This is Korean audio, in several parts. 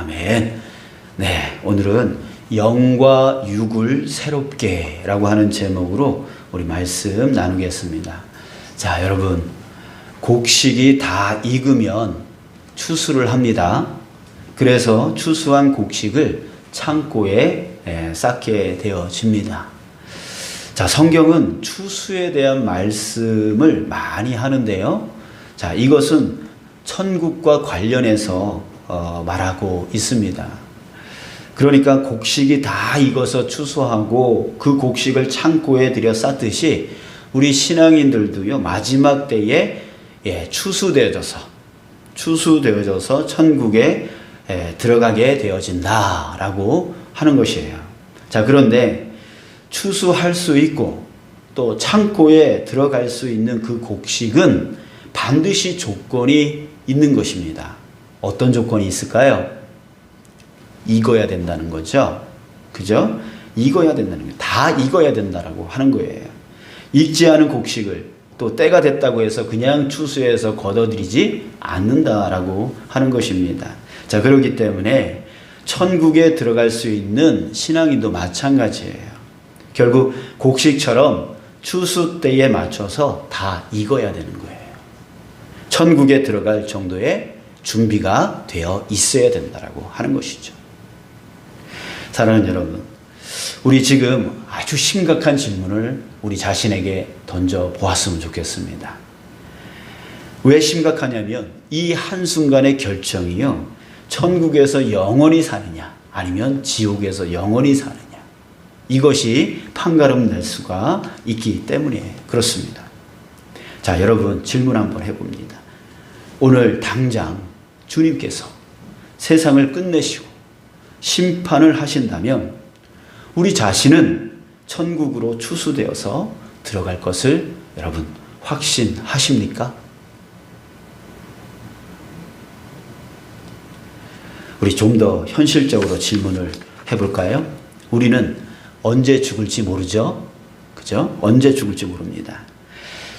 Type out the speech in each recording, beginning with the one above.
아멘. 네, 오늘은 영과 육을 새롭게 라고 하는 제목으로 우리 말씀 나누겠습니다. 자, 여러분, 곡식이 다 익으면 추수를 합니다. 그래서 추수한 곡식을 창고에 쌓게 되어집니다. 자, 성경은 추수에 대한 말씀을 많이 하는데요. 자, 이것은 천국과 관련해서 말하고 있습니다. 그러니까 곡식이 다 익어서 추수하고 그 곡식을 창고에 들여 쌓듯이 우리 신앙인들도요, 마지막 때에 추수되어져서 천국에 들어가게 되어진다라고 하는 것이에요. 자, 그런데 추수할 수 있고 또 창고에 들어갈 수 있는 그 곡식은 반드시 조건이 있는 것입니다. 어떤 조건이 있을까요? 익어야 된다는 거죠. 그죠? 익어야 된다는 거예요. 다 익어야 된다라고 하는 거예요. 익지 않은 곡식을 또 때가 됐다고 해서 그냥 추수해서 걷어들이지 않는다라고 하는 것입니다. 자, 그렇기 때문에 천국에 들어갈 수 있는 신앙인도 마찬가지예요. 결국 곡식처럼 추수 때에 맞춰서 다 익어야 되는 거예요. 천국에 들어갈 정도의 준비가 되어 있어야 된다라고 하는 것이죠. 사랑하는 여러분, 우리 지금 아주 심각한 질문을 우리 자신에게 던져 보았으면 좋겠습니다. 왜 심각하냐면 이 한순간의 결정이요, 천국에서 영원히 사느냐 아니면 지옥에서 영원히 사느냐, 이것이 판가름 날 수가 있기 때문에 그렇습니다. 자, 여러분, 질문 한번 해봅니다. 오늘 당장 주님께서 세상을 끝내시고 심판을 하신다면 우리 자신은 천국으로 추수되어서 들어갈 것을 여러분 확신하십니까? 우리 좀 더 현실적으로 질문을 해볼까요? 우리는 언제 죽을지 모르죠? 그죠? 언제 죽을지 모릅니다.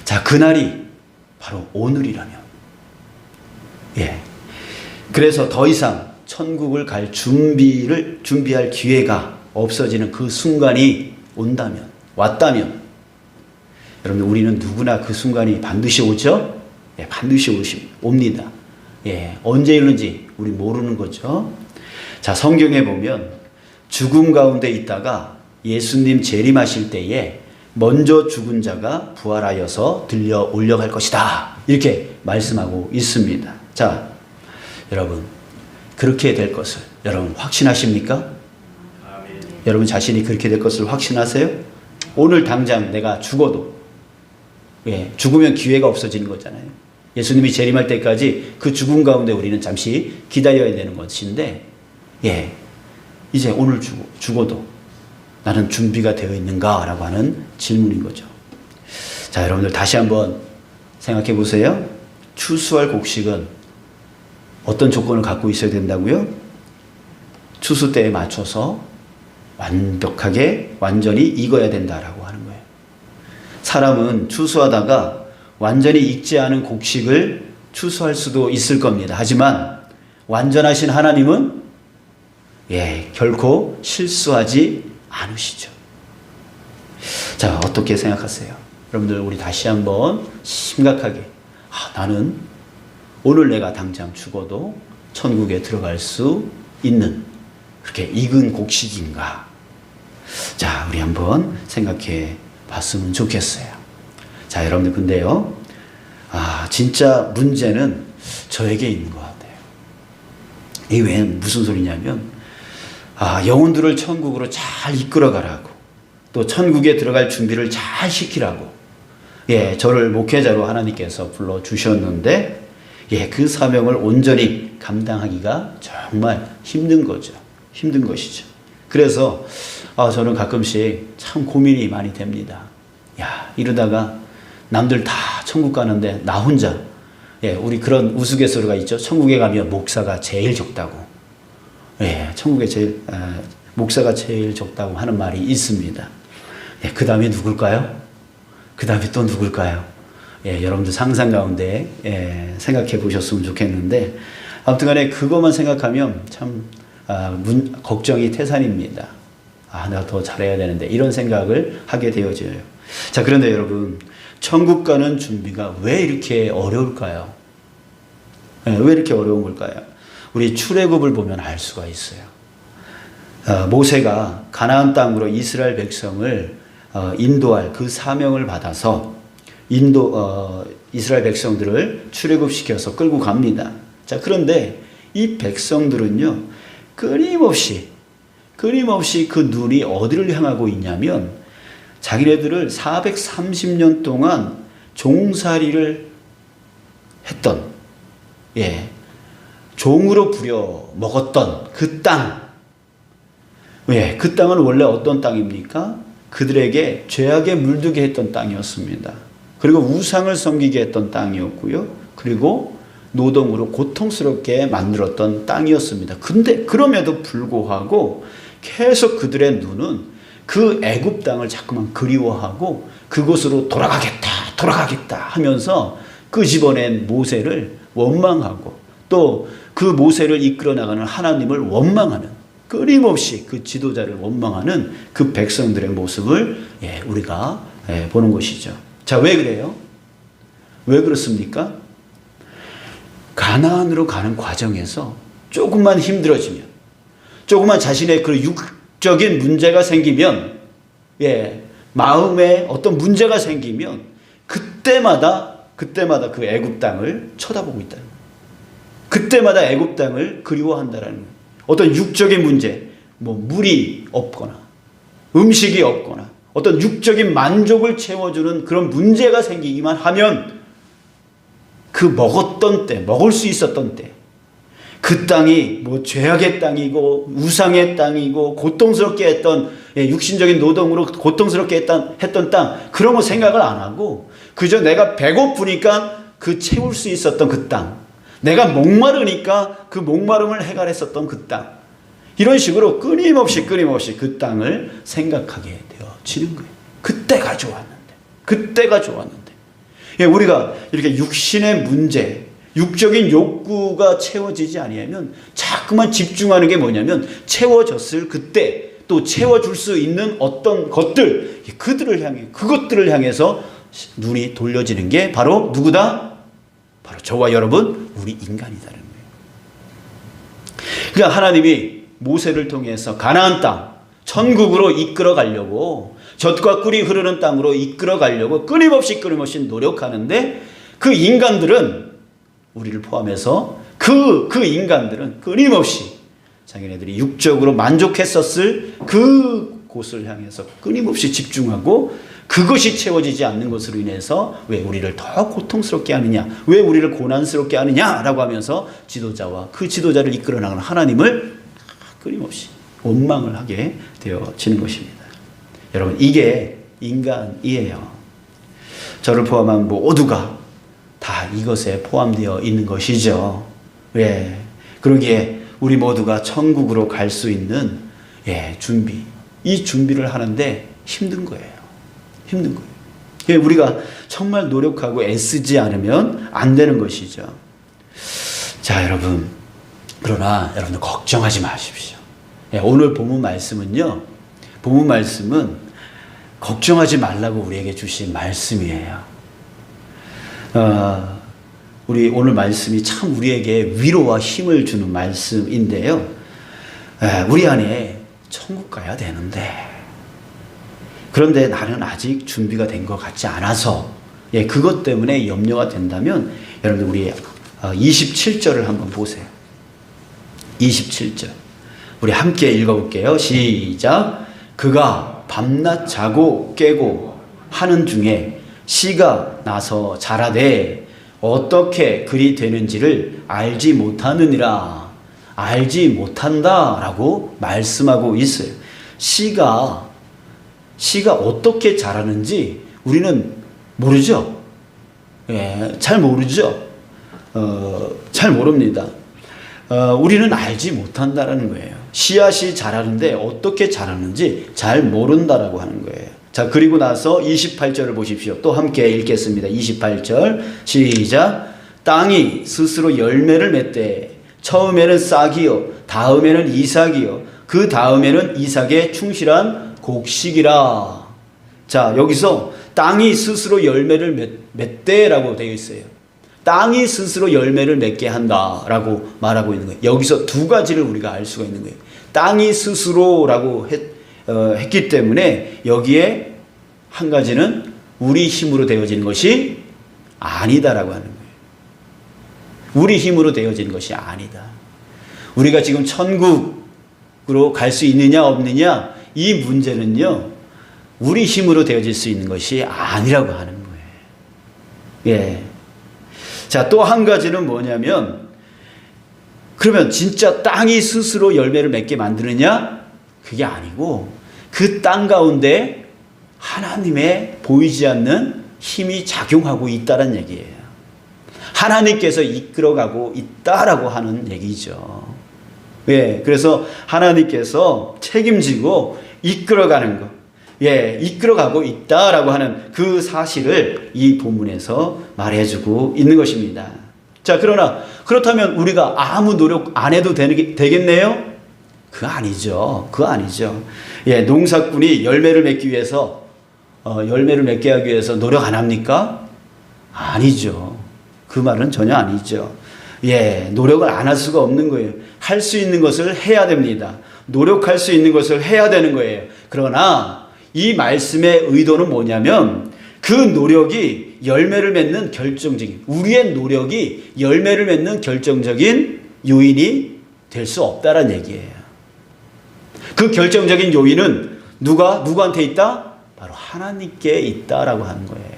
자, 그날이 바로 오늘이라면, 그래서 더 이상 천국을 갈 준비할 기회가 없어지는 그 순간이 왔다면, 여러분, 우리는 누구나 그 순간이 반드시 오죠? 반드시 옵니다. 언제 이르는지 우리 모르는 거죠. 자, 성경에 보면 죽음 가운데 있다가 예수님 재림하실 때에 먼저 죽은 자가 부활하여서 들려 올려갈 것이다, 이렇게 말씀하고 있습니다. 자, 여러분, 그렇게 될 것을 여러분 확신하십니까? 아멘. 여러분 자신이 그렇게 될 것을 확신하세요? 오늘 당장 내가 죽어도, 죽으면 기회가 없어지는 거잖아요. 예수님이 재림할 때까지 그 죽음 가운데 우리는 잠시 기다려야 되는 것인데, 이제 오늘 죽어도 나는 준비가 되어 있는가라고 하는 질문인 거죠. 자, 여러분들 다시 한번 생각해 보세요. 추수할 곡식은 어떤 조건을 갖고 있어야 된다고요? 추수 때에 맞춰서 완벽하게 완전히 익어야 된다라고 하는 거예요. 사람은 추수하다가 완전히 익지 않은 곡식을 추수할 수도 있을 겁니다. 하지만 완전하신 하나님은 결코 실수하지 않으시죠. 자, 어떻게 생각하세요? 여러분들, 우리 다시 한번 심각하게, 나는 오늘 내가 당장 죽어도 천국에 들어갈 수 있는 그렇게 익은 곡식인가? 자, 우리 한번 생각해 봤으면 좋겠어요. 자, 여러분들, 근데요, 진짜 문제는 저에게 있는 것 같아요. 이게 왜 무슨 소리냐면, 영혼들을 천국으로 잘 이끌어가라고, 또 천국에 들어갈 준비를 잘 시키라고, 저를 목회자로 하나님께서 불러주셨는데, 그 사명을 온전히 감당하기가 정말 힘든 것이죠. 그래서 저는 가끔씩 참 고민이 많이 됩니다. 이러다가 남들 다 천국 가는데 나 혼자, 우리 그런 우스갯소리가 있죠. 천국에 가면 목사가 제일 적다고. 목사가 제일 적다고 하는 말이 있습니다. 그 다음에 누굴까요? 그 다음에 또 누굴까요? 여러분들 상상 가운데 생각해 보셨으면 좋겠는데, 아무튼 간에 그것만 생각하면 참 걱정이 태산입니다. 내가 더 잘해야 되는데 이런 생각을 하게 되어져요. 자, 그런데 여러분, 천국 가는 준비가 왜 이렇게 어려울까요? 왜 이렇게 어려운 걸까요? 우리 출애굽을 보면 알 수가 있어요. 모세가 가나안 땅으로 이스라엘 백성을 인도할 그 사명을 받아서 이스라엘 백성들을 출애굽시켜서 끌고 갑니다. 자, 그런데 이 백성들은요, 끊임없이 그 눈이 어디를 향하고 있냐면 자기네들을 430년 동안 종살이를 했던, 종으로 부려 먹었던 그 땅. 그 땅은 원래 어떤 땅입니까? 그들에게 죄악에 물들게 했던 땅이었습니다. 그리고 우상을 섬기게 했던 땅이었고요. 그리고 노동으로 고통스럽게 만들었던 땅이었습니다. 근데 그럼에도 불구하고 계속 그들의 눈은 그 애굽 땅을 자꾸만 그리워하고 그곳으로 돌아가겠다 하면서 그 집어낸 모세를 원망하고 또 그 모세를 이끌어 나가는 하나님을 원망하는, 끊임없이 그 지도자를 원망하는 그 백성들의 모습을 우리가 보는 것이죠. 자, 왜 그래요? 왜 그렇습니까? 가나안으로 가는 과정에서 조금만 힘들어지면, 조금만 자신의 그 육적인 문제가 생기면, 마음에 어떤 문제가 생기면 그때마다 그 애굽 땅을 쳐다보고 있다는 거예요. 그때마다 애굽 땅을 그리워한다라는 거예요. 어떤 육적인 문제, 물이 없거나 음식이 없거나 어떤 육적인 만족을 채워주는 그런 문제가 생기기만 하면 그 먹었던 때, 먹을 수 있었던 때, 그 땅이 죄악의 땅이고 우상의 땅이고 고통스럽게 했던, 육신적인 노동으로 고통스럽게 했던 땅, 그런 거 생각을 안 하고 그저 내가 배고프니까 그 채울 수 있었던 그 땅, 내가 목마르니까 그 목마름을 해결했었던 그 땅, 이런 식으로 끊임없이 그 땅을 생각하게 되어지는 거예요. 그때가 좋았는데. 우리가 이렇게 육신의 문제, 육적인 욕구가 채워지지 아니하면 자꾸만 집중하는 게 뭐냐면 채워졌을 그때, 또 채워줄 수 있는 어떤 것들, 그것들을 향해서 눈이 돌려지는 게 바로 누구다? 바로 저와 여러분, 우리 인간이다라는 거예요. 그러니까 하나님이 모세를 통해서 가나안 땅, 천국으로 이끌어 가려고, 젖과 꿀이 흐르는 땅으로 이끌어 가려고 끊임없이 노력하는데, 그 인간들은, 우리를 포함해서 그 인간들은 끊임없이 자기네들이 육적으로 만족했었을 그 곳을 향해서 끊임없이 집중하고, 그것이 채워지지 않는 것으로 인해서 왜 우리를 더 고통스럽게 하느냐, 왜 우리를 고난스럽게 하느냐라고 하면서 그 지도자를 이끌어 나가는 하나님을 끊임없이 원망을 하게 되어지는 것입니다. 여러분, 이게 인간이에요. 저를 포함한 모두가 다 이것에 포함되어 있는 것이죠. 그러기에 우리 모두가 천국으로 갈 수 있는 이 준비를 하는데 힘든 거예요. 우리가 정말 노력하고 애쓰지 않으면 안 되는 것이죠. 자, 그러나 여러분들 걱정하지 마십시오. 오늘 본문 말씀은 걱정하지 말라고 우리에게 주신 말씀이에요. 우리 오늘 말씀이 참 우리에게 위로와 힘을 주는 말씀인데요. 우리 안에 천국 가야 되는데, 그런데 나는 아직 준비가 된 것 같지 않아서 그것 때문에 염려가 된다면 여러분들 우리 27절을 한번 보세요. 27절 우리 함께 읽어볼게요. 시작. 그가 밤낮 자고 깨고 하는 중에 씨가 나서 자라되 어떻게 그리 되는지를 알지 못하느니라. 알지 못한다라고 말씀하고 있어요. 씨가 어떻게 자라는지 우리는 모르죠. 잘 모르죠. 잘 모릅니다. 우리는 알지 못한다라는 거예요. 씨앗이 자라는데 어떻게 자라는지 잘 모른다라고 하는 거예요. 자, 그리고 나서 28절을 보십시오. 또 함께 읽겠습니다. 28절 시작. 땅이 스스로 열매를 맺되 처음에는 싹이요 다음에는 이삭이요 그 다음에는 이삭의 충실한 곡식이라. 자, 여기서 땅이 스스로 열매를 맺대라고 되어 있어요. 땅이 스스로 열매를 맺게 한다라고 말하고 있는 거예요. 여기서 두 가지를 우리가 알 수가 있는 거예요. 땅이 스스로라고 했기 때문에 여기에 한 가지는 우리 힘으로 되어지는 것이 아니다라고 하는 거예요. 우리 힘으로 되어지는 것이 아니다. 우리가 지금 천국으로 갈 수 있느냐 없느냐 이 문제는요, 우리 힘으로 되어질 수 있는 것이 아니라고 하는 거예요. 예. 자, 또 한 가지는 뭐냐면, 그러면 진짜 땅이 스스로 열매를 맺게 만드느냐? 그게 아니고 그 땅 가운데 하나님의 보이지 않는 힘이 작용하고 있다는 얘기예요. 하나님께서 이끌어가고 있다라고 하는 얘기죠. 예, 그래서 하나님께서 책임지고 이끌어가는 것, 예, 이끌어가고 있다라고 하는 그 사실을 이 본문에서 말해주고 있는 것입니다. 자, 그러나 그렇다면 우리가 아무 노력 안 해도 되겠네요? 그거 아니죠. 그거 아니죠. 예, 농사꾼이 열매를 맺기 위해서 열매를 맺게 하기 위해서 노력 안 합니까? 아니죠. 그 말은 전혀 아니죠. 예, 노력을 안 할 수가 없는 거예요. 할 수 있는 것을 해야 됩니다. 노력할 수 있는 것을 해야 되는 거예요. 그러나 이 말씀의 의도는 뭐냐면 그 노력이 열매를 맺는 결정적인, 우리의 노력이 열매를 맺는 결정적인 요인이 될 수 없다는 얘기예요. 그 결정적인 요인은 누구한테 있다? 바로 하나님께 있다라고 하는 거예요.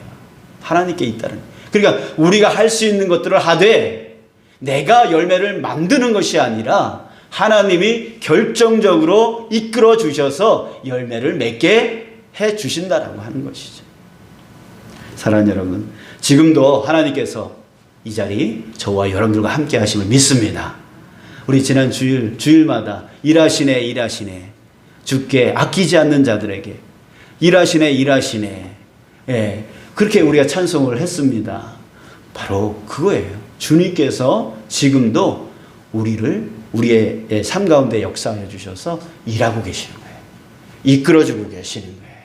하나님께 있다는. 그러니까 우리가 할 수 있는 것들을 하되 내가 열매를 만드는 것이 아니라 하나님이 결정적으로 이끌어 주셔서 열매를 맺게 해 주신다라고 하는 것이죠. 사랑하는 여러분, 지금도 하나님께서 이 자리 저와 여러분들과 함께 하심을 믿습니다. 우리 지난 주일마다 일하시네 주께 아끼지 않는 자들에게 일하시네 예, 그렇게 우리가 찬송을 했습니다. 바로 그거예요. 주님께서 지금도 우리의 삶 가운데 역사하여 주셔서 일하고 계시는 거예요. 이끌어주고 계시는 거예요.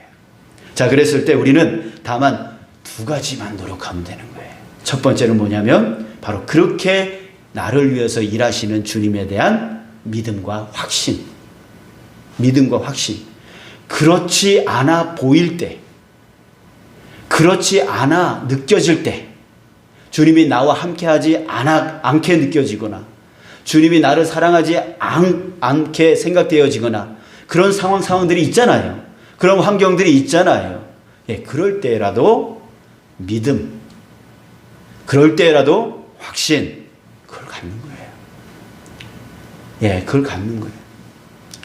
자, 그랬을 때 우리는 다만 두 가지만 노력하면 되는 거예요. 첫 번째는 뭐냐면 바로 그렇게 나를 위해서 일하시는 주님에 대한 믿음과 확신. 믿음과 확신. 그렇지 않아 보일 때, 그렇지 않아 느껴질 때, 주님이 나와 함께하지 않게 느껴지거나 주님이 나를 사랑하지 않게 생각되어지거나 그런 상황들이 있잖아요. 그런 환경들이 있잖아요. 예, 그럴 때라도 믿음, 그럴 때라도 확신, 그걸 갖는 거예요. 예, 그걸 갖는 거예요.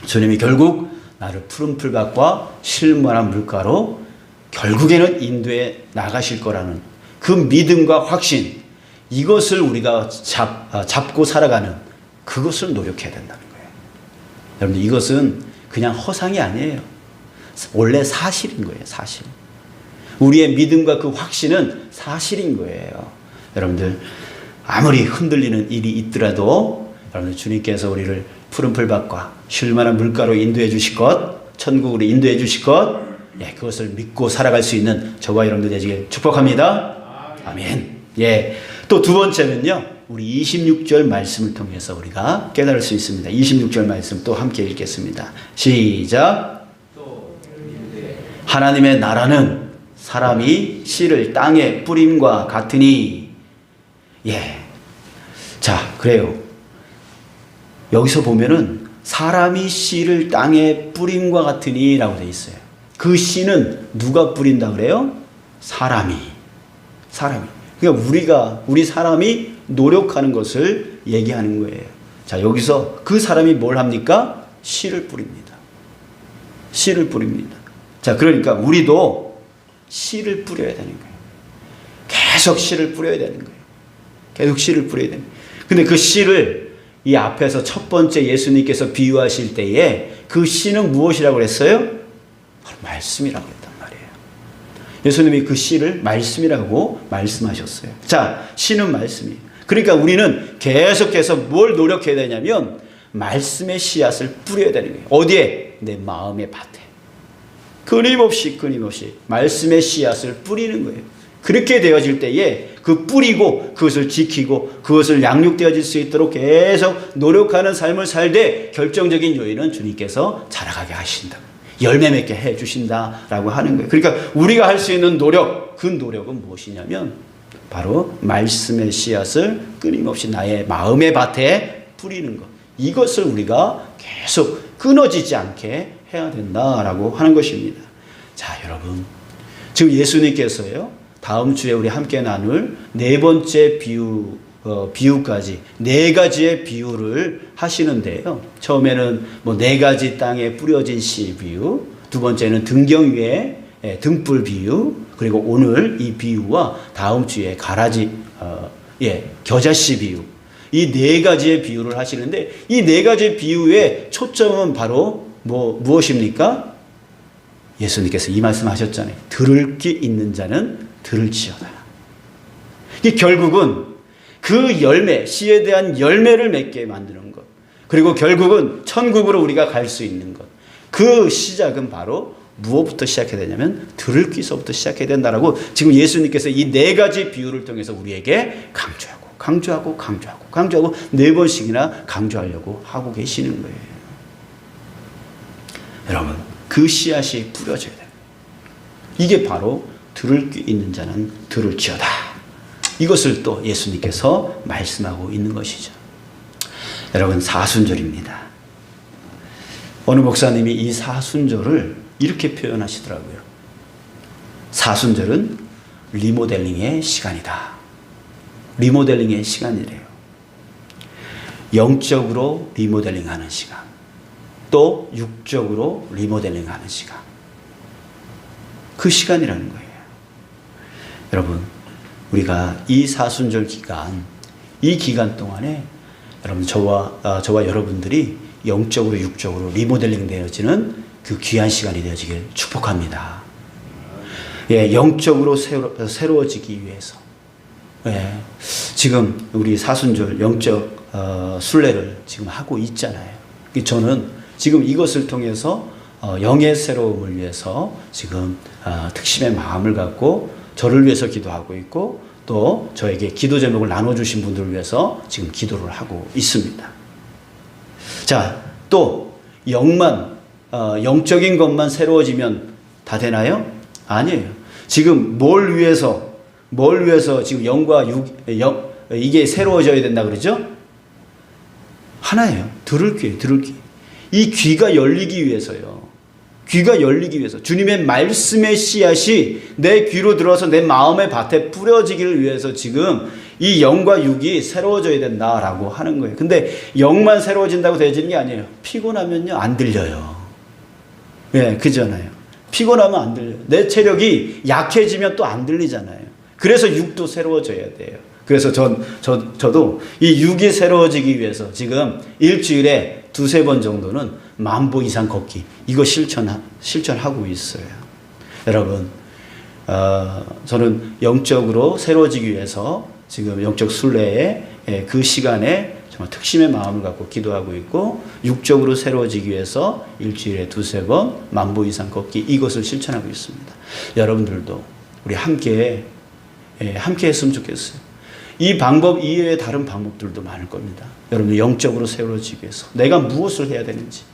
주님이 결국 나를 푸른 풀밭과 실만한 물가로 결국에는 인도해 나가실 거라는 그 믿음과 확신, 이것을 우리가 잡고 살아가는 그것을 노력해야 된다는 거예요. 여러분들, 이것은 그냥 허상이 아니에요. 원래 사실인 거예요. 사실. 우리의 믿음과 그 확신은 사실인 거예요. 여러분들, 아무리 흔들리는 일이 있더라도 여러분들, 주님께서 우리를 푸른 풀밭과 쉴만한 물가로 인도해 주실 것, 천국으로 인도해 주실 것, 예, 그것을 믿고 살아갈 수 있는 저와 여러분들 되시길 축복합니다. 아멘. 예. 또 두 번째는요, 우리 26절 말씀을 통해서 우리가 깨달을 수 있습니다. 26절 말씀 또 함께 읽겠습니다. 시작. 하나님의 나라는 사람이 씨를 땅에 뿌림과 같으니. 예. 자, 그래요. 여기서 보면은 사람이 씨를 땅에 뿌림과 같으니 라고 되어 있어요. 그 씨는 누가 뿌린다 그래요? 사람이. 그러니까 우리 사람이 노력하는 것을 얘기하는 거예요. 자, 여기서 그 사람이 뭘 합니까? 씨를 뿌립니다. 씨를 뿌립니다. 자, 그러니까 우리도 씨를 뿌려야 되는 거예요. 계속 씨를 뿌려야 되는 거예요. 계속 씨를 뿌려야 되는 거예요. 근데 그 씨를 이 앞에서 첫 번째 예수님께서 비유하실 때에 그 씨는 무엇이라고 그랬어요? 바로 말씀이라고 했단 말이에요. 예수님이 그 씨를 말씀이라고 말씀하셨어요. 자, 씨는 말씀이에요. 그러니까 우리는 계속해서 뭘 노력해야 되냐면 말씀의 씨앗을 뿌려야 되는 거예요. 어디에? 내 마음의 밭에. 끊임없이 말씀의 씨앗을 뿌리는 거예요. 그렇게 되어질 때에 그 뿌리고 그것을 지키고 그것을 양육되어질 수 있도록 계속 노력하는 삶을 살되 결정적인 요인은 주님께서 자라가게 하신다. 열매 맺게 해 주신다라고 하는 거예요. 그러니까 우리가 할 수 있는 노력, 그 노력은 무엇이냐면 바로 말씀의 씨앗을 끊임없이 나의 마음의 밭에 뿌리는 것. 이것을 우리가 계속 끊어지지 않게 해야 된다라고 하는 것입니다. 자, 여러분. 지금 예수님께서요, 다음 주에 우리 함께 나눌 네 번째 비유까지 네 가지의 비유를 하시는데요. 처음에는 뭐 네 가지 땅에 뿌려진 씨 비유, 두 번째는 등경 위에 등불 비유, 그리고 오늘 이 비유와 다음 주에 겨자씨 비유, 이 네 가지의 비유를 하시는데 이 네 가지의 비유의 초점은 바로 무엇입니까? 예수님께서 이 말씀하셨잖아요. 들을 귀 있는 자는 들을지어다. 이 결국은 그 열매, 씨에 대한 열매를 맺게 만드는 것, 그리고 결국은 천국으로 우리가 갈 수 있는 것, 그 시작은 바로 무엇부터 시작해야 되냐면 들을 귀서부터 시작해야 된다라고 지금 예수님께서 이 네 가지 비유를 통해서 우리에게 강조하고 네 번씩이나 강조하려고 하고 계시는 거예요. 여러분, 그 씨앗이 뿌려져야 돼요. 이게 바로 들을 귀 있는 자는 들을지어다. 이것을 또 예수님께서 말씀하고 있는 것이죠. 여러분, 사순절입니다. 어느 목사님이 이 사순절을 이렇게 표현하시더라고요. 사순절은 리모델링의 시간이다. 리모델링의 시간이래요. 영적으로 리모델링하는 시간, 또 육적으로 리모델링하는 시간. 그 시간이라는 거예요. 여러분, 우리가 이 사순절 기간, 이 기간 동안에 여러분 저와 여러분들이 영적으로 육적으로 리모델링 되어지는 그 귀한 시간이 되어지길 축복합니다. 영적으로 새로워지기 위해서 지금 우리 사순절 영적 순례를 지금 하고 있잖아요. 저는 지금 이것을 통해서 영의 새로움을 위해서 지금 특심의 마음을 갖고 저를 위해서 기도하고 있고 또 저에게 기도 제목을 나눠주신 분들을 위해서 지금 기도를 하고 있습니다. 자, 또 영적인 것만 새로워지면 다 되나요? 아니에요. 지금 뭘 위해서 지금 영과 이게 새로워져야 된다 그러죠? 하나예요. 들을 귀. 이 귀가 열리기 위해서요. 주님의 말씀의 씨앗이 내 귀로 들어서 내 마음의 밭에 뿌려지기를 위해서 지금 이 영과 육이 새로워져야 된다라고 하는 거예요. 근데 영만 새로워진다고 되어지는 게 아니에요. 피곤하면요, 안 들려요. 그잖아요. 피곤하면 안 들려요. 내 체력이 약해지면 또 안 들리잖아요. 그래서 육도 새로워져야 돼요. 그래서 저도 이 육이 새로워지기 위해서 지금 일주일에 두세 번 정도는 10,000보 이상 걷기, 이거 실천하고 있어요. 여러분, 저는 영적으로 새로워지기 위해서 지금 영적 순례에 그 시간에 정말 특심의 마음을 갖고 기도하고 있고, 육적으로 새로워지기 위해서 일주일에 두세 번 10,000보 이상 걷기, 이것을 실천하고 있습니다. 여러분들도 우리 함께 했으면 좋겠어요. 이 방법 이외에 다른 방법들도 많을 겁니다. 여러분, 영적으로 새로워지기 위해서 내가 무엇을 해야 되는지,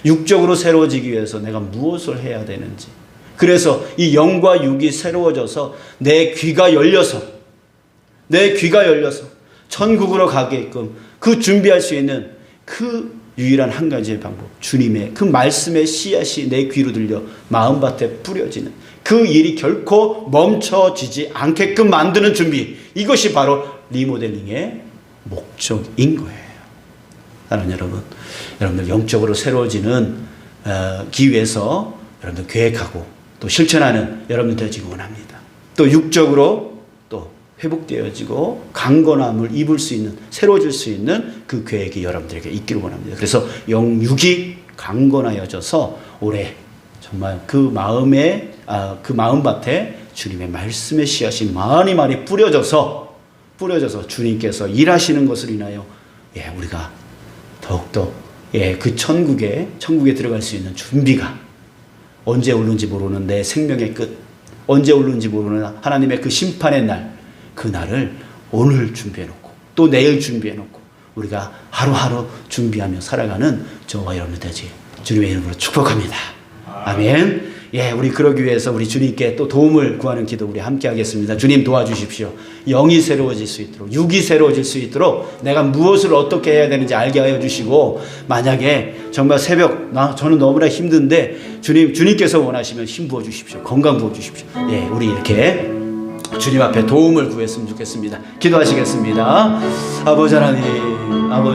육적으로 새로워지기 위해서 내가 무엇을 해야 되는지, 그래서 이 영과 육이 새로워져서 내 귀가 열려서 천국으로 가게끔 그 준비할 수 있는 그 유일한 한 가지의 방법, 주님의 그 말씀의 씨앗이 내 귀로 들려 마음밭에 뿌려지는 그 일이 결코 멈춰지지 않게끔 만드는 준비, 이것이 바로 리모델링의 목적인 거예요. 사랑하는 여러분들 영적으로 새로워지는 기 위해서 여러분들 계획하고 또 실천하는 여러분들 되기를 원합니다. 또 육적으로 또 회복되어지고 강건함을 입을 수 있는, 새로워질 수 있는 그 계획이 여러분들에게 있기를 원합니다. 그래서 영육이 강건하여져서 올해 정말 그 마음밭에 주님의 말씀의 씨앗이 많이 뿌려져서 뿌려져서 주님께서 일하시는 것을 인하여 우리가 더욱더 그 천국에 들어갈 수 있는 준비가 언제 오는지 모르는 내 생명의 끝, 언제 오는지 모르는 하나님의 그 심판의 날, 그 날을 오늘 준비해놓고 또 내일 준비해놓고 우리가 하루하루 준비하며 살아가는 저와 여러분들 되지 주님의 이름으로 축복합니다. 아멘. 우리 그러기 위해서 우리 주님께 또 도움을 구하는 기도 우리 함께 하겠습니다. 주님 도와주십시오. 영이 새로워질 수 있도록, 육이 새로워질 수 있도록 내가 무엇을 어떻게 해야 되는지 알게 하여 주시고, 만약에 정말 새벽 저는 너무나 힘든데 주님께서 원하시면 힘 부어 주십시오. 건강 부어 주십시오. 우리 이렇게 주님 앞에 도움을 구했으면 좋겠습니다. 기도하시겠습니다. 아버지 하나님, 아버지